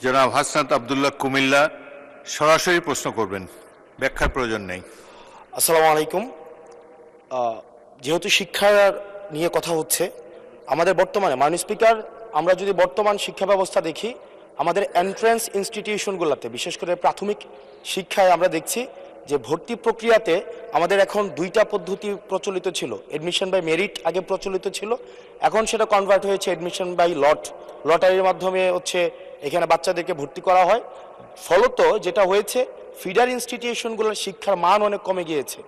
জনাব হাসনাত আব্দুল্লাহ কুমিল্লা সরাসরি প্রশ্ন করবেন, ব্যাখ্যার প্রয়োজন নেই। আসসালামু আলাইকুম। যেহেতু শিক্ষার নিয়ে কথা হচ্ছে, আমাদের বর্তমানে মাননীয় স্পিকার, আমরা যদি বর্তমান শিক্ষা ব্যবস্থা দেখি, আমাদের এন্ট্রান্স ইনস্টিটিউশনগুলোতে বিশেষ করে প্রাথমিক শিক্ষায় আমরা দেখছি যে ভর্তি প্রক্রিয়াতে আমাদের এখন দুইটা পদ্ধতি প্রচলিত ছিল। এডমিশন বাই মেরিট আগে প্রচলিত ছিল, এখন সেটা কনভার্ট হয়েছে এডমিশন বাই লটারির মাধ্যমে হচ্ছে এখানে বাচ্চাদেরকে ভর্তি করা হয়। ফলত যেটা হয়েছে, ফিডার ইনস্টিটিউশনগুলোর শিক্ষার মান অনেক কমে গিয়েছে,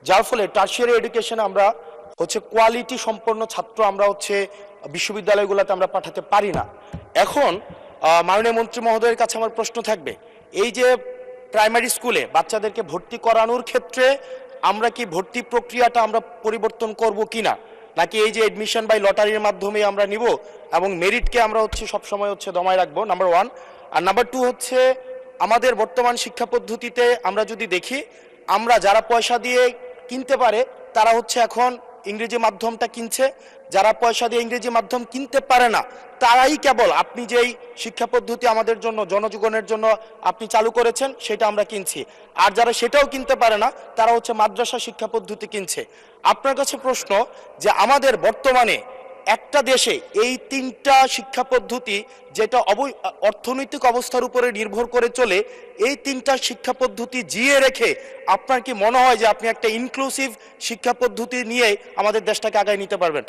যার ফলে টার্সিয়ারি এডুকেশনে আমরা হচ্ছে কোয়ালিটি সম্পন্ন ছাত্র আমরা হচ্ছে বিশ্ববিদ্যালয়গুলোতে আমরা পাঠাতে পারি না। এখন মাননীয় মন্ত্রী মহোদয়ের কাছে আমার প্রশ্ন থাকবে, এই যে প্রাইমারি স্কুলে বাচ্চাদেরকে ভর্তি করানোর ক্ষেত্রে আমরা কি ভর্তি প্রক্রিয়াটা আমরা পরিবর্তন করব কিনা, নাকি এই যে এডমিশন বাই লটারির মাধ্যমে আমরা নিব এবং মেরিটকে আমরা হচ্ছে সবসময় হচ্ছে দমায় রাখবো, নাম্বার ওয়ান। আর নাম্বার টু হচ্ছে, আমাদের বর্তমান শিক্ষা পদ্ধতিতে আমরা যদি দেখি, আমরা যারা পয়সা দিয়ে কিনতে পারে তারা হচ্ছে এখন ইংরেজি মাধ্যমটা কিনছে, যারা পয়সা দিয়ে ইংরেজি মাধ্যম কিনতে পারে না তারাই কেবল আপনি যেই শিক্ষা পদ্ধতি আমাদের জন্য জনজীবনের জন্য আপনি চালু করেছেন সেটা আমরা কিনছি, আর যারা সেটাও কিনতে পারে না তারা হচ্ছে মাদ্রাসা শিক্ষা পদ্ধতি কিনছে। আপনার কাছে প্রশ্ন, যে আমাদের বর্তমানে একটা দেশে এই তিনটা শিক্ষা পদ্ধতি যেটা অর্থনৈতিক অবস্থার উপরে নির্ভর করে চলে, এই তিনটা শিক্ষা পদ্ধতি জিয়ে রেখে আপনার কি মনে হয় যে আপনি একটা ইনক্লুসিভ শিক্ষা পদ্ধতি নিয়ে আমাদের দেশটাকে আগায় নিতে পারবেন?